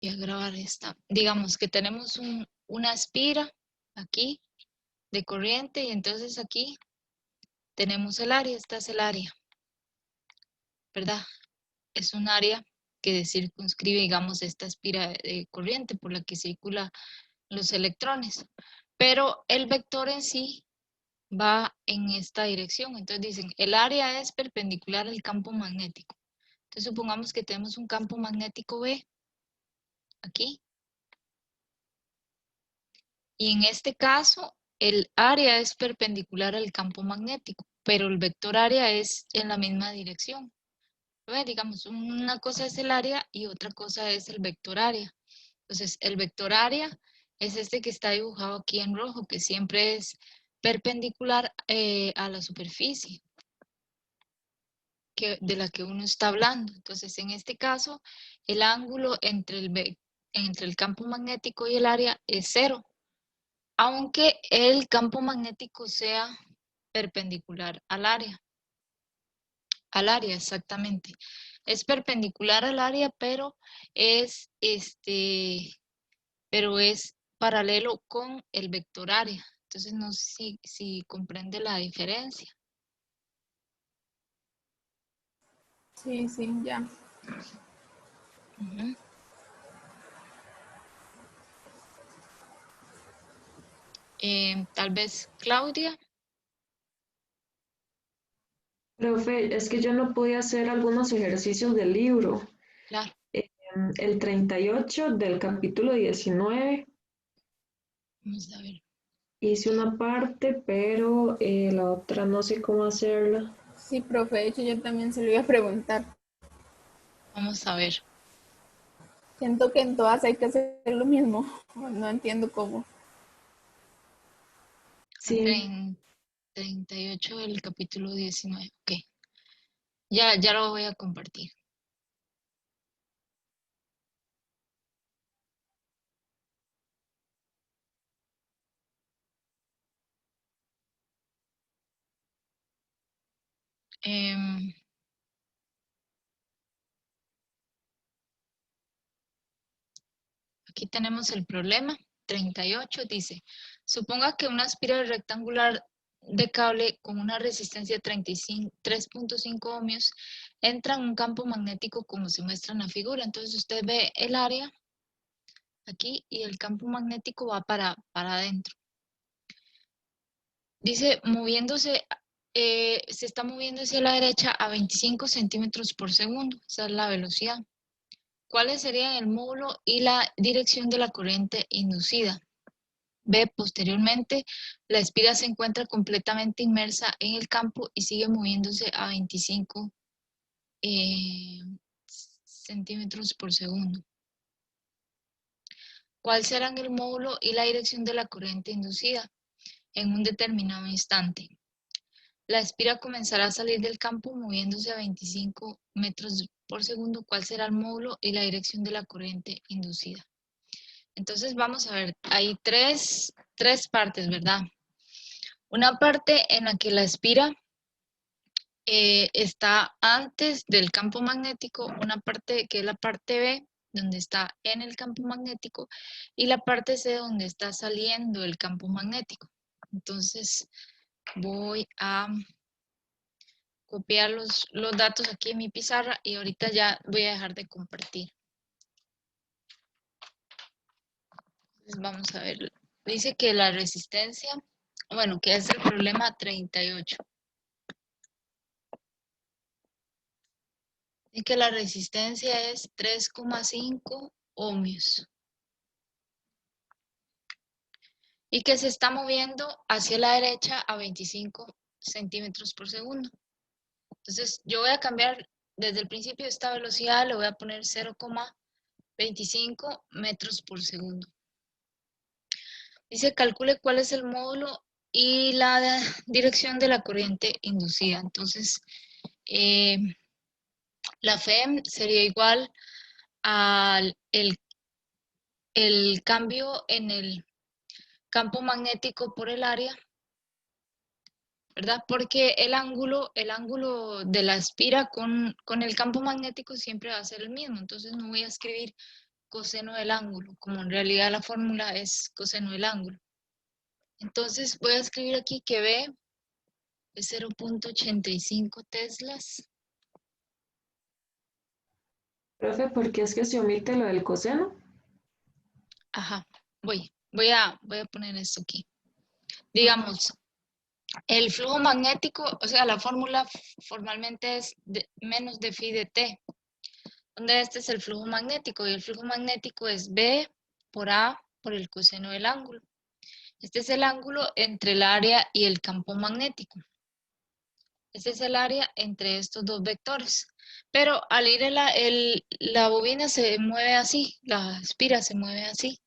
Voy a grabar esta. Digamos que tenemos una espira aquí de corriente y entonces aquí tenemos el área, esta es el área, ¿verdad? Es un área que circunscribe, digamos, esta espira de corriente por la que circulan los electrones. Pero el vector en sí va en esta dirección. Entonces dicen, el área es perpendicular al campo magnético. Entonces supongamos que tenemos un campo magnético B aquí. Y en este caso, el área es perpendicular al campo magnético, pero el vector área es en la misma dirección. Digamos, una cosa es el área y otra cosa es el vector área. Entonces, el vector área es este que está dibujado aquí en rojo, que siempre es perpendicular a la superficie de la que uno está hablando. Entonces, en este caso, el ángulo entre el campo magnético y el área es 0, aunque el campo magnético sea perpendicular al área. Al área, exactamente. Es perpendicular al área, pero es paralelo con el vector área. Entonces, no sé si comprende la diferencia. Sí, sí, ya. Ujú. Tal vez Claudia. Profe, es que yo no podía hacer algunos ejercicios del libro. Claro, El 38 del capítulo 19 vamos a ver. hice una parte, pero la otra no sé cómo hacerla. Sí, profe, de hecho yo también se lo iba a preguntar. Vamos a ver. Siento que en todas hay que hacer lo mismo. No entiendo cómo. Sí, 38 del capítulo 19. Ok, ya lo voy a compartir. Em, Aquí tenemos el problema. 38 dice, suponga que una espiral rectangular de cable con una resistencia de 3.5 ohmios entra en un campo magnético como se muestra en la figura. Entonces usted ve el área aquí y el campo magnético va para adentro. Dice, se está moviendo hacia la derecha a 25 centímetros por segundo. Esa es la velocidad. ¿Cuáles serían el módulo y la dirección de la corriente inducida? B. Posteriormente, la espiral se encuentra completamente inmersa en el campo y sigue moviéndose a 25 centímetros por segundo. ¿Cuál serán el módulo y la dirección de la corriente inducida en un determinado instante? La espiral comenzará a salir del campo moviéndose a 25 metros por segundo. ¿Cuál será el módulo y la dirección de la corriente inducida? Entonces vamos a ver, hay tres partes, ¿verdad? Una parte en la que la espiral está antes del campo magnético, una parte que es la parte B, donde está en el campo magnético, y la parte C, donde está saliendo el campo magnético. Entonces voy a copiar los datos aquí en mi pizarra y ahorita ya voy a dejar de compartir. Entonces vamos a ver. Dice que la resistencia, bueno, que es el problema 38. Y que la resistencia es 3,5 ohmios. Y que se está moviendo hacia la derecha a 25 centímetros por segundo. Entonces yo voy a cambiar desde el principio esta velocidad, le voy a poner 0,25 metros por segundo. Dice calcule cuál es el módulo y la dirección de la corriente inducida. Entonces la F sería igual al el cambio en el campo magnético por el área, ¿verdad? Porque el ángulo de la espira con el campo magnético siempre va a ser el mismo. Entonces no voy a escribir coseno del ángulo, como en realidad la fórmula es coseno del ángulo. Entonces voy a escribir aquí que B es 0.85 teslas. Profe, ¿por qué es que se omite lo del coseno? Ajá, voy a poner esto aquí. Digamos, el flujo magnético, o sea, la fórmula formalmente es menos de phi de t, donde este es el flujo magnético, y el flujo magnético es B por A por el coseno del ángulo. Este es el ángulo entre el área y el campo magnético. Este es el área entre estos dos vectores. Pero al ir la bobina se mueve así, la espira se mueve así.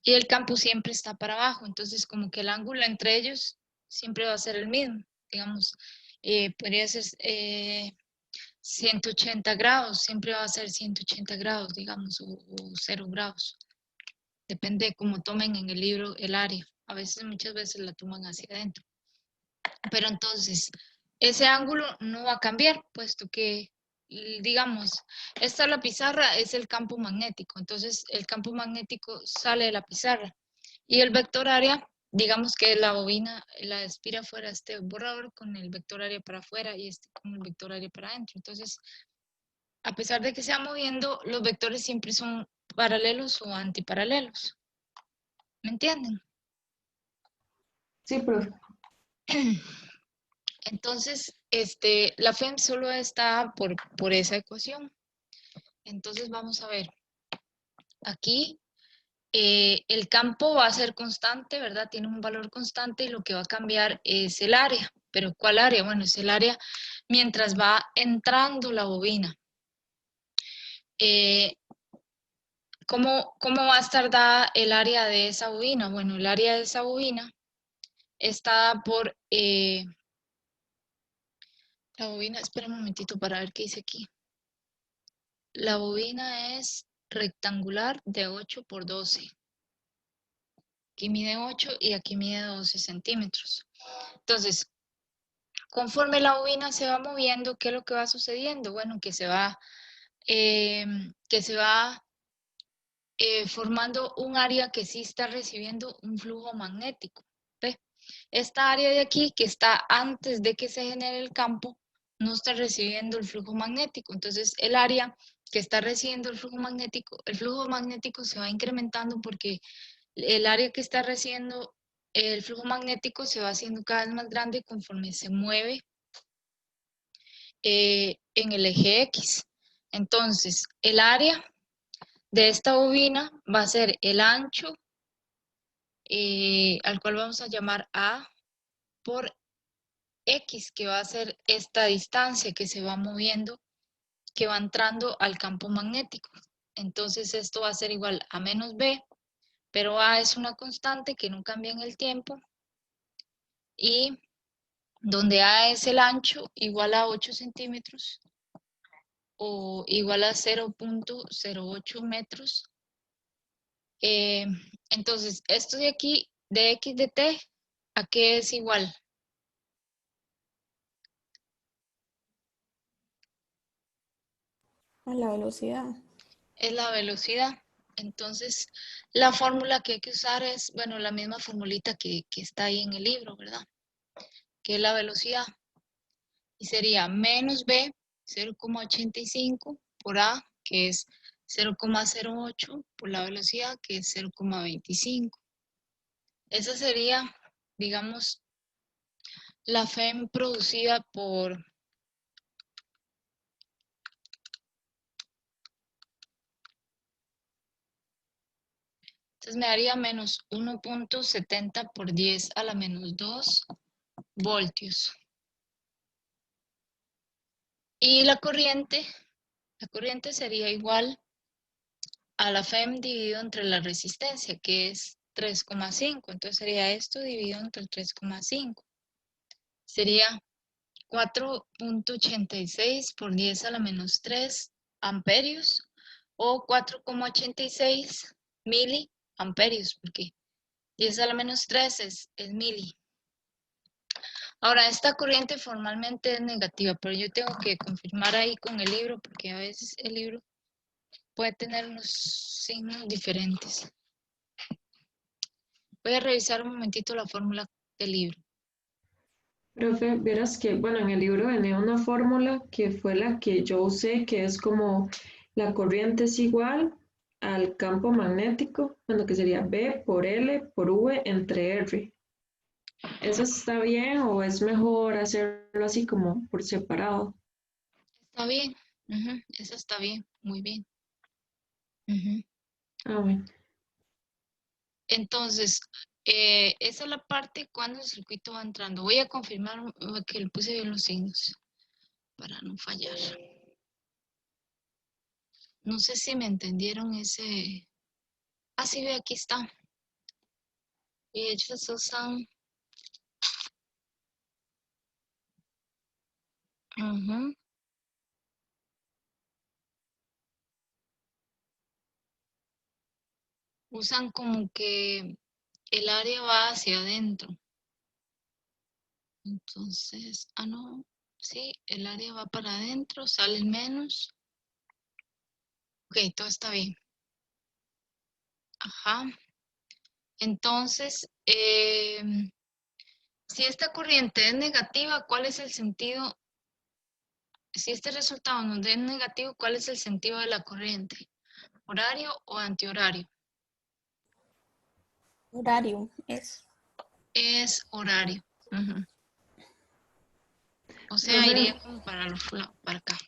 Y el campo siempre está para abajo. Entonces, como que el ángulo entre ellos siempre va a ser el mismo. Digamos, podría ser 180 grados, siempre va a ser 180 grados, digamos, o 0 grados. Depende de cómo tomen en el libro el área. A veces, muchas veces la toman hacia adentro. Pero entonces, ese ángulo no va a cambiar, puesto que, digamos, esta la pizarra es el campo magnético. Entonces, el campo magnético sale de la pizarra. Y el vector área, digamos que la bobina, la espira fuera este borrador con el vector área para afuera y este con el vector área para adentro. Entonces, a pesar de que se va moviendo, los vectores siempre son paralelos o antiparalelos. ¿Me entienden? Sí, profe. Entonces, la FEM solo está por esa ecuación. Entonces, vamos a ver. Aquí el campo va a ser constante, ¿verdad? Tiene un valor constante y lo que va a cambiar es el área. ¿Pero cuál área? Bueno, es el área mientras va entrando la bobina. ¿Cómo va a estar dada el área de esa bobina? Bueno, el área de esa bobina está por la bobina, espera un momentito para ver qué dice aquí. La bobina es rectangular de 8 por 12. Aquí mide 8 y aquí mide 12 centímetros. Entonces, conforme la bobina se va moviendo, ¿qué es lo que va sucediendo? Bueno, que se va formando un área que sí está recibiendo un flujo magnético. ¿Ve? Esta área de aquí, que está antes de que se genere el campo, no está recibiendo el flujo magnético. Entonces, el área que está recibiendo el flujo magnético se va incrementando porque el área que está recibiendo el flujo magnético se va haciendo cada vez más grande conforme se mueve en el eje X. Entonces, el área de esta bobina va a ser el ancho, al cual vamos a llamar A por X, que va a ser esta distancia que se va moviendo, que va entrando al campo magnético. Entonces, esto va a ser igual a menos B, pero A es una constante que no cambia en el tiempo, y donde A es el ancho, igual a 8 centímetros, o igual a 0.08 metros. Entonces, esto de aquí, de X de T, ¿a qué es igual? A la velocidad. Es la velocidad. Entonces, la fórmula que hay que usar es, bueno, la misma formulita que está ahí en el libro, ¿verdad? Que es la velocidad. Y sería menos B, 0,85 por A, que es 0,08 por la velocidad, que es 0,25. Esa sería, digamos, la FEM producida por... Entonces me daría menos 1.70 por 10 a la menos 2 voltios. Y la corriente sería igual a la FEM dividido entre la resistencia, que es 3,5. Entonces sería esto dividido entre el 3,5. Sería 4.86 por 10 a la menos 3 amperios o 4,86 miliamperios, porque 10 a la menos 3 es mili. Ahora, esta corriente formalmente es negativa, pero yo tengo que confirmar ahí con el libro, porque a veces el libro puede tener unos signos diferentes. Voy a revisar un momentito la fórmula del libro. Profe, verás que, bueno, en el libro venía una fórmula que fue la que yo usé, que es como la corriente es igual al campo magnético, bueno, que sería B por L por V entre R. ¿Eso está bien o es mejor hacerlo así como por separado? Está bien. Eso está bien. Muy bien. Ujú. Ah, bueno. Entonces, esa es la parte cuando el circuito va entrando. Voy a confirmar que le puse bien los signos para no fallar. No sé si me entendieron ese. Ah, sí, ve, aquí está. Y ellos usan. Ujú, usan como que el área va hacia adentro. Entonces, no. Sí, el área va para adentro, sale menos. Ok, todo está bien. Ajá. Entonces, si esta corriente es negativa, ¿cuál es el sentido? Si este resultado nos da negativo, ¿cuál es el sentido de la corriente? ¿Horario o antihorario? Horario es. Es horario. Ujú. O sea, Profe, iría como para acá.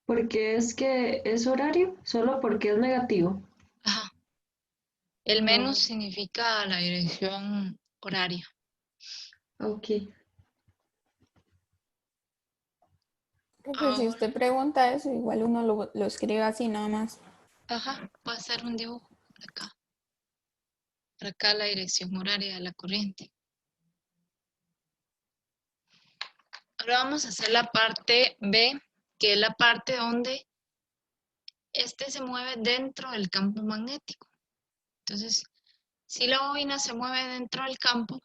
¿por qué es que es horario? Solo porque es negativo. Ajá. El Ah, menos significa la dirección horaria. ok. Porque si Ahora, usted pregunta eso, igual uno lo escribe así nada más. ajá, voy a hacer un dibujo por acá. Por acá la dirección horaria de la corriente. Ahora vamos a hacer la parte B, que es la parte donde este se mueve dentro del campo magnético. Entonces, si la bobina se mueve dentro del campo,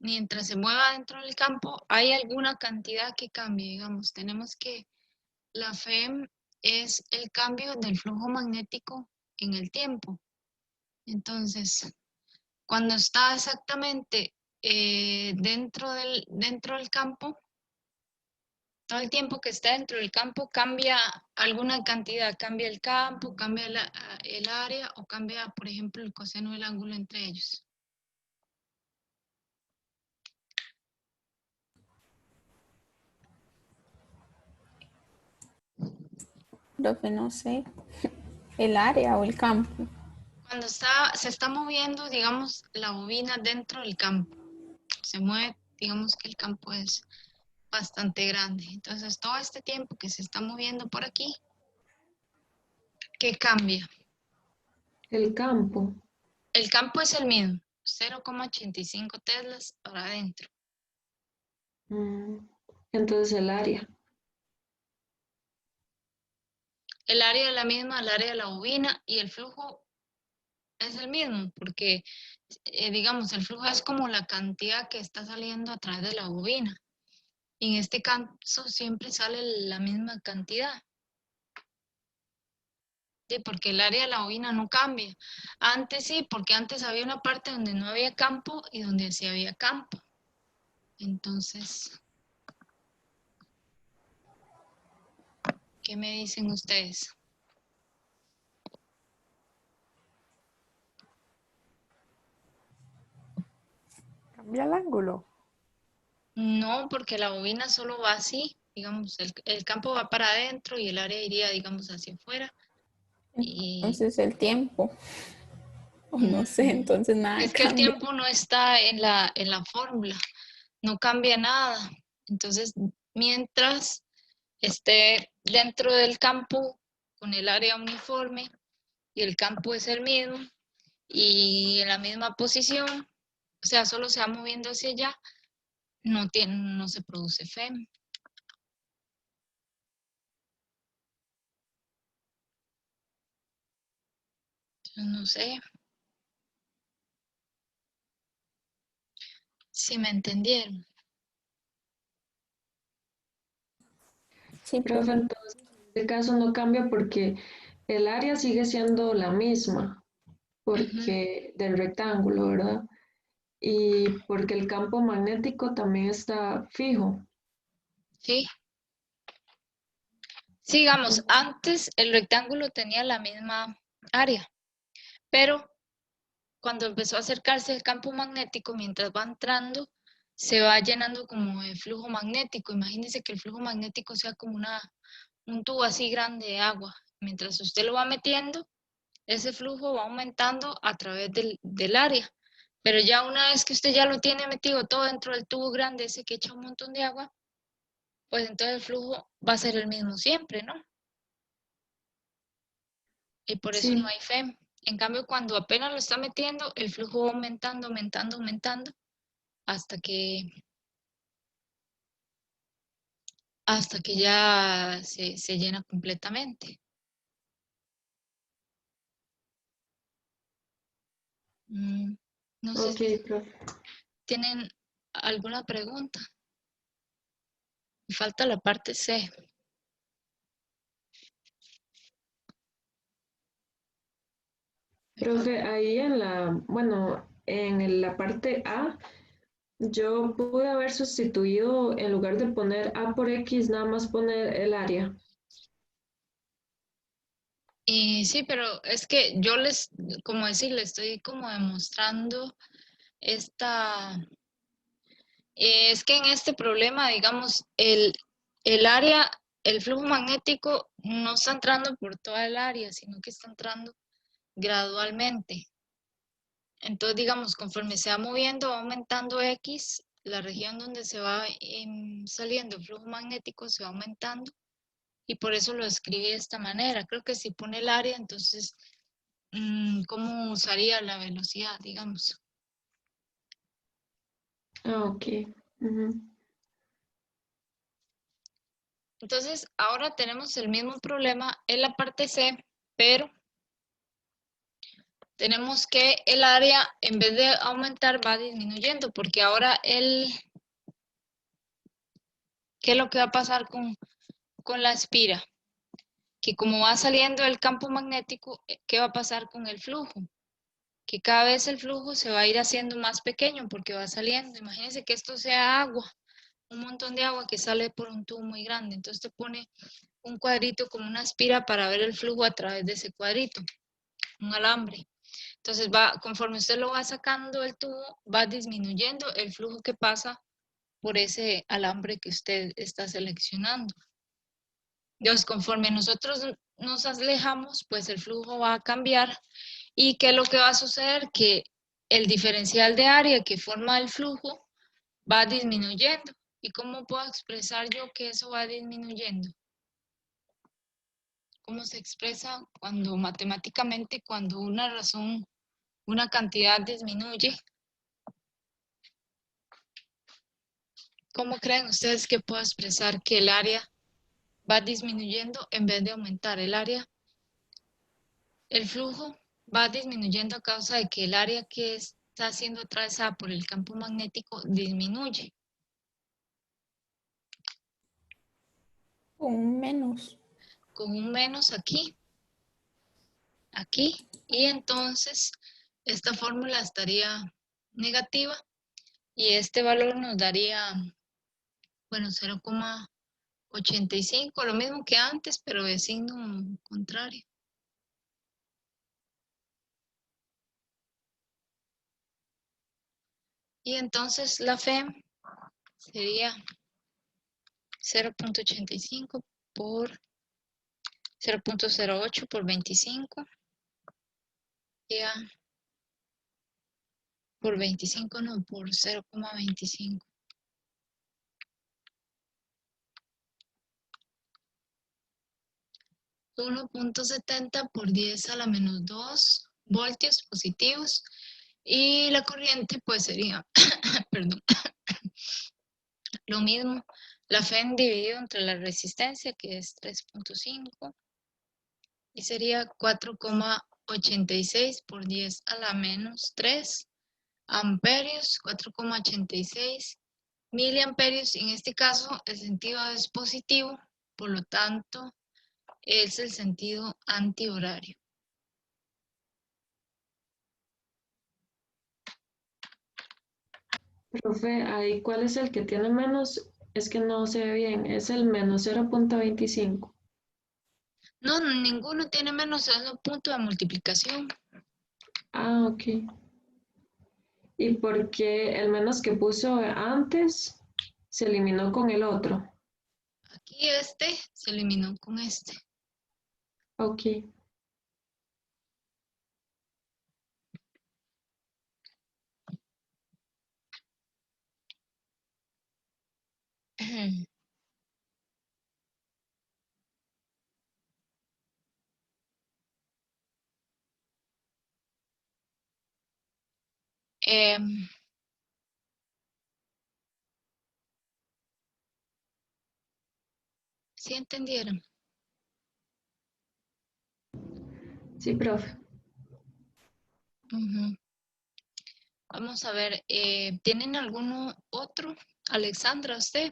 mientras se mueva dentro del campo, hay alguna cantidad que cambie. Digamos, tenemos que la FEM es el cambio del flujo magnético en el tiempo. Entonces, cuando está exactamente dentro del campo, todo el tiempo que está dentro del campo cambia alguna cantidad, cambia el campo, cambia el área o cambia, por ejemplo, el coseno del ángulo entre ellos. Profe, no sé. El área o el campo. Cuando se está moviendo, digamos, la bobina dentro del campo, se mueve, digamos que el campo es bastante grande. Entonces, todo este tiempo que se está moviendo por aquí, ¿qué cambia? El campo. El campo es el mismo, 0,85 teslas para adentro. Mm, entonces el área. El área es la misma, el área de la bobina y el flujo es el mismo, porque digamos, el flujo es como la cantidad que está saliendo a través de la bobina. Y en este caso siempre sale la misma cantidad. Sí, porque el área de la bobina no cambia. Antes sí, porque antes había una parte donde no había campo y donde sí había campo. Entonces, ¿qué me dicen ustedes? Cambia el ángulo. No, porque la bobina solo va así, digamos, el campo va para adentro y el área iría, digamos, hacia afuera. Y Entonces el tiempo. O no sé, mm, entonces nada es que el cambia. tiempo no está en la fórmula, no cambia nada. Entonces, mientras esté dentro del campo con el área uniforme y el campo es el mismo y en la misma posición, o sea, solo se va moviendo hacia allá, no se produce FEM. Entonces, no sé. Si me entendieron. Sí, Profe, profe. entonces en este caso no cambia porque el área sigue siendo la misma, Ujú. porque del rectángulo, ¿verdad? Y porque el campo magnético también está fijo. Sí. Sigamos, antes el rectángulo tenía la misma área, pero cuando empezó a acercarse el campo magnético, mientras va entrando, se va llenando como de flujo magnético. Imagínense que el flujo magnético sea como un tubo así grande de agua. Mientras usted lo va metiendo, ese flujo va aumentando a través del área. Pero ya una vez que usted ya lo tiene metido todo dentro del tubo grande, ese que echa un montón de agua, pues entonces el flujo va a ser el mismo siempre, ¿no? Y por eso no Sí, hay FEM. En cambio, cuando apenas lo está metiendo, el flujo va aumentando, aumentando, aumentando, hasta que, hasta que ya se llena completamente. No sé ok, si profe. tienen alguna pregunta. Me falta la parte C. Me falta- Profe, ahí en la, bueno, la parte A, yo pude haber sustituido, en lugar de poner A por X, nada más poner el área. Y sí, pero es que yo como decir, les estoy como demostrando esta, es que en este problema, digamos, el área, el flujo magnético no está entrando por toda el área, sino que está entrando gradualmente. Entonces, digamos, conforme se va moviendo, va aumentando X, la región donde se va saliendo el flujo magnético se va aumentando y por eso lo escribí de esta manera. Creo que si pone el área, entonces, ¿cómo usaría la velocidad, digamos? Ah, ok. Ujú. Entonces, ahora tenemos el mismo problema en la parte C, pero tenemos que el área, en vez de aumentar, va disminuyendo, porque ahora ¿qué es lo que va a pasar con la espira? Que como va saliendo el campo magnético, ¿qué va a pasar con el flujo? Que cada vez el flujo se va a ir haciendo más pequeño porque va saliendo. Imagínense que esto sea agua, un montón de agua que sale por un tubo muy grande. Entonces te pone un cuadrito como una espira para ver el flujo a través de ese cuadrito, un alambre. Entonces conforme usted lo va sacando del tubo, va disminuyendo el flujo que pasa por ese alambre que usted está seleccionando. Entonces, conforme nosotros nos alejamos, pues el flujo va a cambiar. ¿Y qué es lo que va a suceder? Que el diferencial de área que forma el flujo va disminuyendo. ¿Y cómo puedo expresar yo que eso va disminuyendo? ¿Cómo se expresa cuando matemáticamente, cuando una razón, una cantidad disminuye? ¿Cómo creen ustedes que puedo expresar que el área va disminuyendo en vez de aumentar el área? El flujo va disminuyendo a causa de que el área que está siendo atravesada por el campo magnético disminuye. Un menos. Con un menos aquí, y entonces esta fórmula estaría negativa y este valor nos daría, bueno, 0,85, lo mismo que antes, pero de signo contrario. Y entonces la FEM sería 0,85 por 0,08 por 25, ya por 25 no, por 0,25. 1,70 por 10 a la menos 2 voltios positivos y la corriente pues sería, perdón, lo mismo, la FEM dividido entre la resistencia que es 3,5 y sería 4,86 por 10 a la menos 3 amperios, 4,86 miliamperios. En este caso, el sentido es positivo, por lo tanto, es el sentido antihorario. Profe, ahí, ¿cuál es el que tiene menos? Es que no se ve bien, es el menos 0.25. No, ninguno tiene menos, es un punto de multiplicación. Ah, ok. ¿Y por qué el menos que puso antes se eliminó con el otro? Aquí este se eliminó con este. Ok. Em, ¿Sí entendieron? Sí, profe. Ujú. Vamos a ver, ¿tienen alguno otro? Alexandra, usted.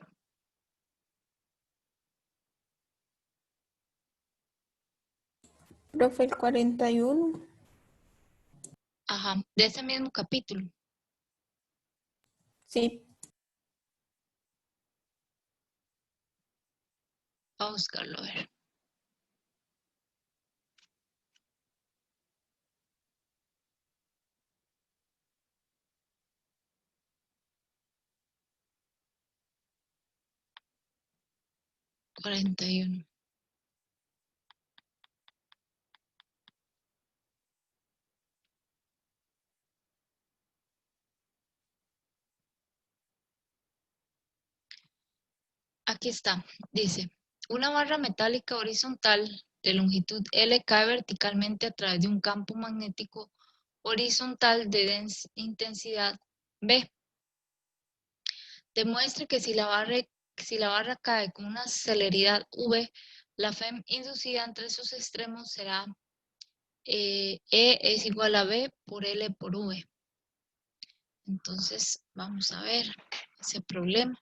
Profe, el 41. Ajá, de ese mismo capítulo. Sí. Vamos a buscarlo, a ver. — 41. Aquí está, dice, una barra metálica horizontal de longitud L cae verticalmente a través de un campo magnético horizontal de intensidad B. Demuestre que si la barra cae con una celeridad V, la FEM inducida entre sus extremos será E es igual a B por L por V. Entonces, vamos a ver ese problema.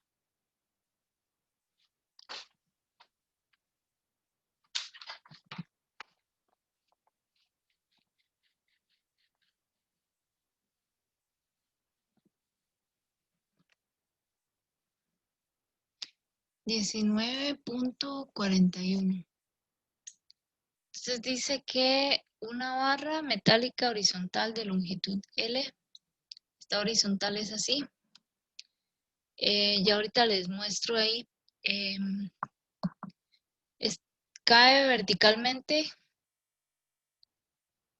(19.41) Entonces dice que una barra metálica horizontal de longitud L, esta horizontal es así. Ya ahorita les muestro ahí. Cae verticalmente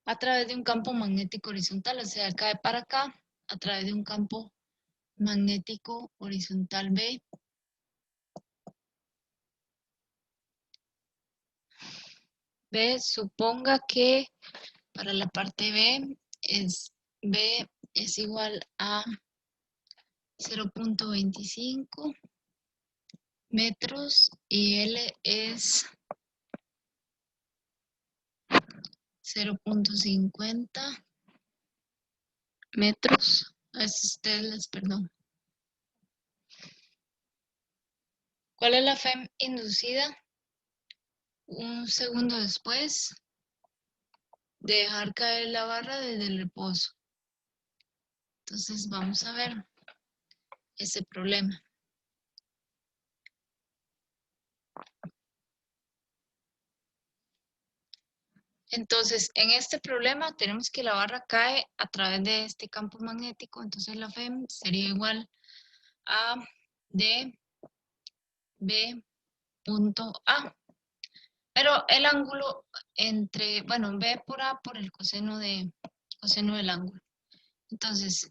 a través de un campo magnético horizontal, o sea, cae para acá a través de un campo magnético horizontal B. B, suponga que para la parte B es igual a 0.25 metros y L es 0.50 metros. Perdón. ¿Cuál es la FEM inducida? Un segundo después de dejar caer la barra desde el reposo. Entonces vamos a ver ese problema. Entonces, en este problema tenemos que la barra cae a través de este campo magnético, entonces la FEM sería igual a dB punto A. Pero el ángulo entre, bueno, B por A por el coseno del ángulo. Entonces,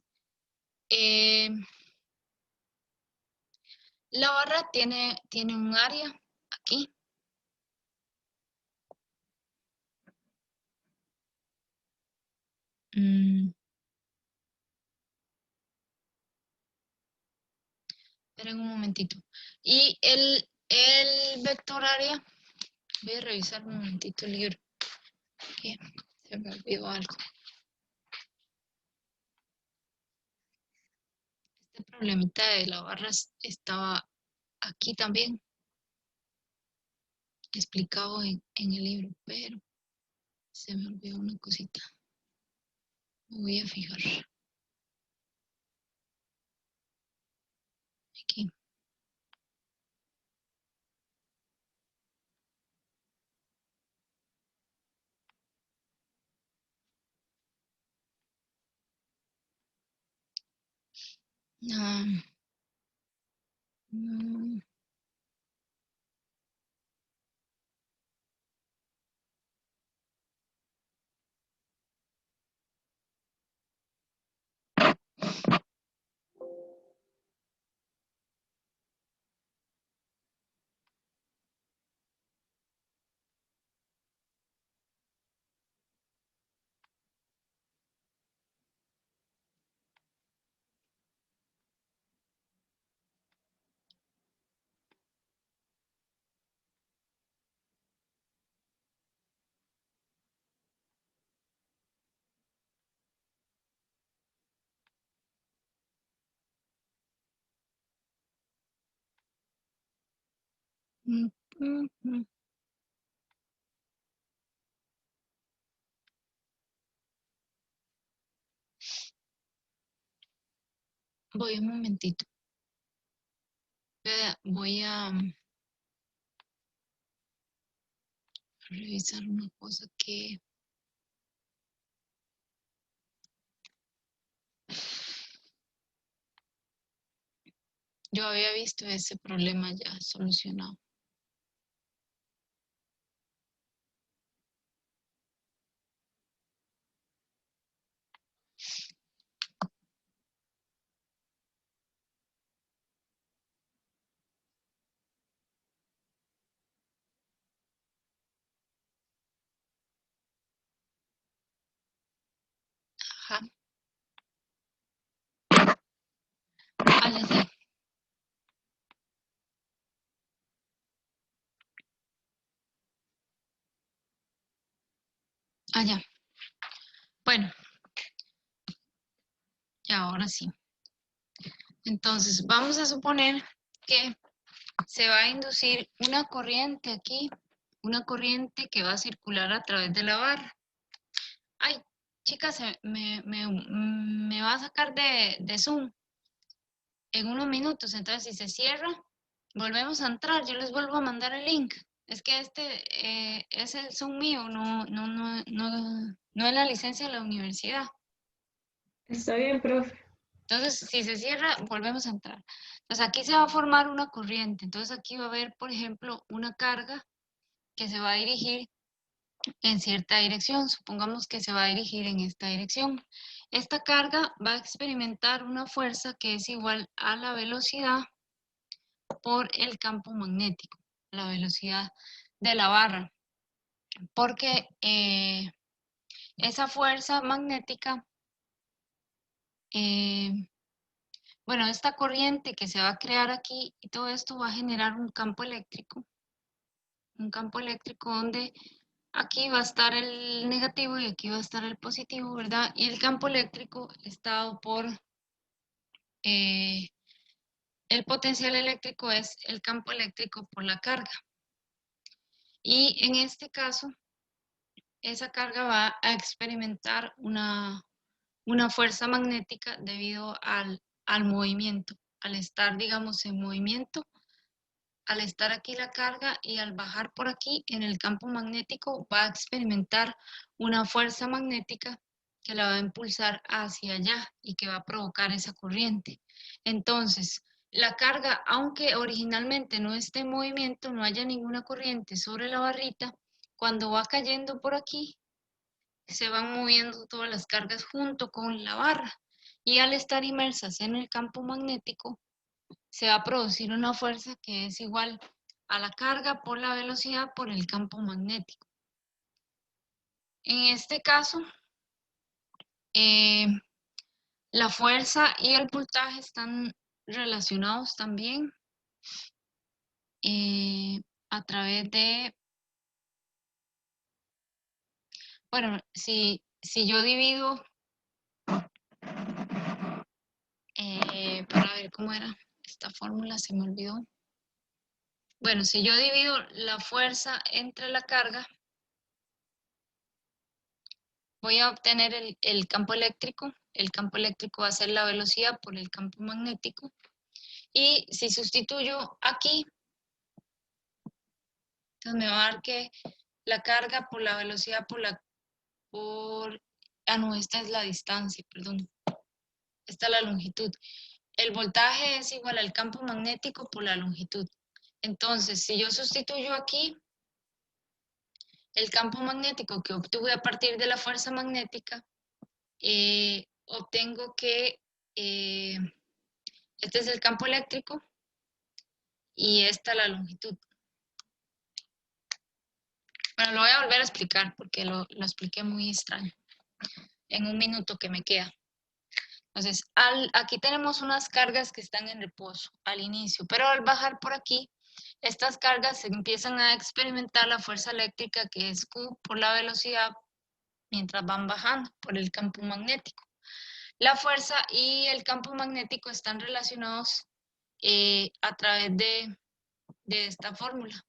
la barra tiene un área aquí. Esperen un momentito. Y el vector área, voy a revisar un momentito el libro, que se me olvidó algo. Este problemita de la barra estaba aquí también explicado en el libro, pero se me olvidó una cosita. Me voy a fijar aquí. Ah, mm, mm, mm, mm. Voy un momentito. Voy a revisar una cosa que yo había visto ese problema ya solucionado. Ajá. Ah, ya sé. Ah, ya. Bueno, ya ahora sí. Entonces, vamos a suponer que se va a inducir una corriente aquí, una corriente que va a circular a través de la barra. Ay, chicas, me va a sacar de Zoom en unos minutos, entonces si se cierra, volvemos a entrar, yo les vuelvo a mandar el link. Es que es el Zoom mío, no es la licencia de la universidad. Está bien, profe. Entonces, si se cierra, volvemos a entrar. Entonces, aquí se va a formar una corriente. Entonces, aquí va a haber, por ejemplo, una carga que se va a dirigir en cierta dirección. Supongamos que se va a dirigir en esta dirección. Esta carga va a experimentar una fuerza que es igual a la velocidad por el campo magnético, la velocidad de la barra. Porque esa fuerza magnética, bueno, esta corriente que se va a crear aquí y todo esto va a generar un campo eléctrico donde aquí va a estar el negativo y aquí va a estar el positivo, ¿verdad? Y el campo eléctrico está dado por, el potencial eléctrico es el campo eléctrico por la carga. Y en este caso, esa carga va a experimentar una fuerza magnética debido al movimiento. Al estar, digamos, en movimiento, al estar aquí la carga y al bajar por aquí en el campo magnético va a experimentar una fuerza magnética que la va a impulsar hacia allá y que va a provocar esa corriente. Entonces, la carga, aunque originalmente no esté en movimiento, no haya ninguna corriente sobre la barrita, cuando va cayendo por aquí, se van moviendo todas las cargas junto con la barra y al estar inmersas en el campo magnético, se va a producir una fuerza que es igual a la carga por la velocidad por el campo magnético. En este caso, eh, la fuerza y el voltaje están relacionados también a través de, bueno, si yo divido Para ver cómo era esta fórmula, se me olvidó. Bueno, si yo divido la fuerza entre la carga, voy a obtener el campo eléctrico. El campo eléctrico va a ser la velocidad por el campo magnético. Y si sustituyo aquí, entonces me va a dar que la carga por la velocidad no, esta es la distancia, perdón. Esta es la longitud. El voltaje es igual al campo magnético por la longitud. Entonces, si yo sustituyo aquí, el campo magnético que obtuve a partir de la fuerza magnética, obtengo que este es el campo eléctrico y esta la longitud. Bueno, lo voy a volver a explicar porque lo expliqué muy extraño en un minuto que me queda. Entonces, aquí tenemos unas cargas que están en reposo al inicio, pero al bajar por aquí, estas cargas se empiezan a experimentar la fuerza eléctrica que es Q por la velocidad mientras van bajando por el campo magnético. La fuerza y el campo magnético están relacionados a través de esta fórmula,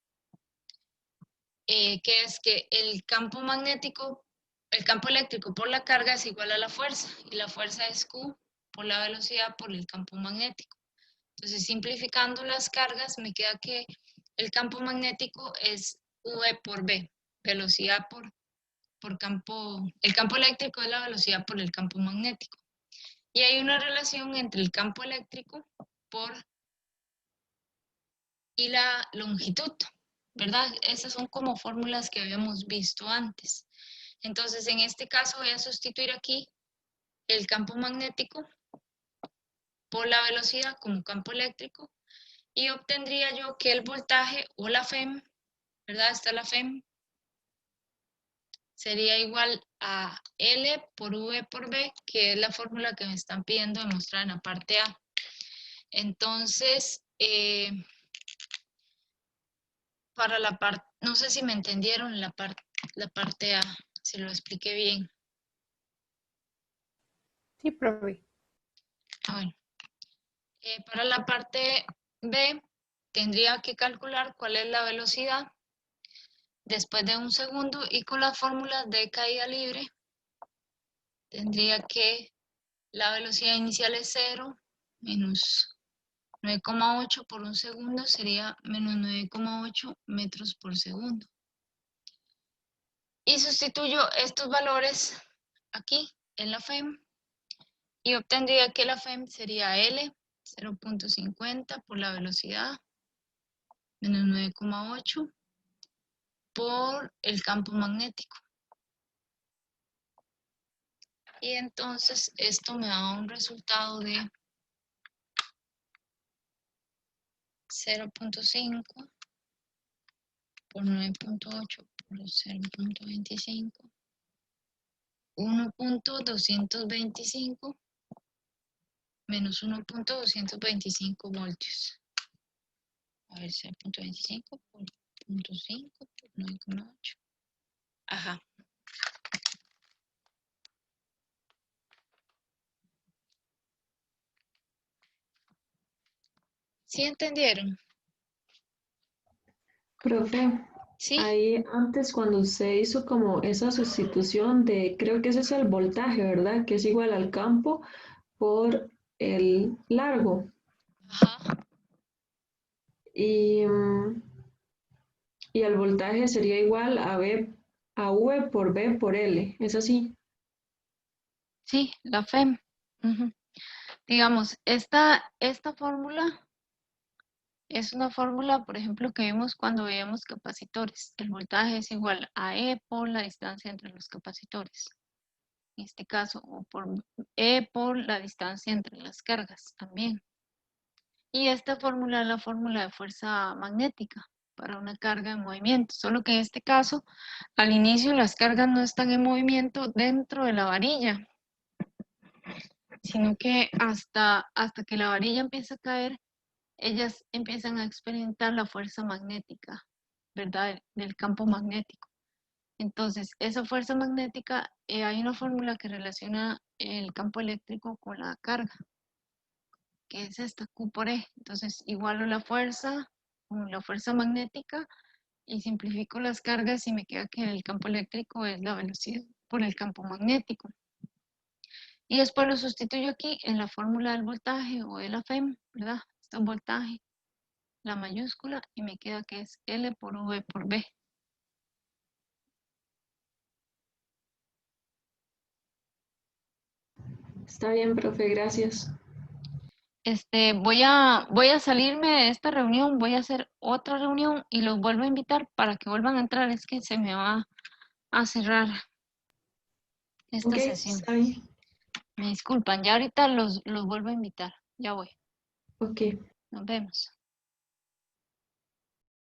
que es que el campo eléctrico por la carga es igual a la fuerza, y la fuerza es Q por la velocidad por el campo magnético. Entonces, simplificando las cargas, me queda que el campo magnético es V por B, velocidad por campo, el campo eléctrico es la velocidad por el campo magnético. Y hay una relación entre el campo eléctrico y la longitud, ¿verdad? Esas son como fórmulas que habíamos visto antes. Entonces, en este caso voy a sustituir aquí el campo magnético por la velocidad como campo eléctrico y obtendría yo que el voltaje o la FEM, ¿verdad? Está la FEM, sería igual a L por V por B, que es la fórmula que me están pidiendo demostrar en la parte A. Entonces, para la parte, no sé si me entendieron la parte A, si lo expliqué bien. Sí, profe. Bueno, para la parte B, tendría que calcular cuál es la velocidad después de un segundo y con las fórmulas de caída libre, tendría que la velocidad inicial es 0 menos 9,8 por un segundo sería menos 9,8 metros por segundo. Y sustituyo estos valores aquí en la FEM y obtendría que la FEM sería L 0.50 por la velocidad menos 9,8 por el campo magnético. Y entonces esto me da un resultado de 0.5 por 9.8 por 0.25, 1.225 menos 1.225 voltios. A ver, 0.25 por 0.5 por 9,8. Ajá. ¿Sí entendieron? Profe, ¿Sí? ahí antes cuando usted hizo como esa sustitución de, creo que ese es el voltaje, ¿verdad? Que es igual al campo por el largo. Ajá. Y, y el voltaje sería igual a V por B por L. ¿Es así? Sí, la FEM. Ujú. Digamos, esta fórmula es una fórmula, por ejemplo, que vimos cuando veíamos capacitores. El voltaje es igual a E por la distancia entre los capacitores. En este caso, o por E por la distancia entre las cargas también. Y esta fórmula es la fórmula de fuerza magnética para una carga en movimiento. Solo que en este caso, al inicio las cargas no están en movimiento dentro de la varilla, sino que hasta que la varilla empieza a caer, ellas empiezan a experimentar la fuerza magnética, ¿verdad? Del campo magnético. Entonces, esa fuerza magnética, hay una fórmula que relaciona el campo eléctrico con la carga, que es esta, Q por E. Entonces, igualo la fuerza con la fuerza magnética y simplifico las cargas y me queda que el campo eléctrico es la velocidad por el campo magnético. Y después lo sustituyo aquí en la fórmula del voltaje o de la FEM, ¿verdad? Está el voltaje, la mayúscula, y me queda que es L por V por B. Está bien, profe, gracias. Voy a salirme de esta reunión, voy a hacer otra reunión y los vuelvo a invitar para que vuelvan a entrar. Es que se me va a cerrar esta Ok, sesión. está bien. Me disculpan, ya ahorita los vuelvo a invitar. Ya voy. Ok. Nos vemos.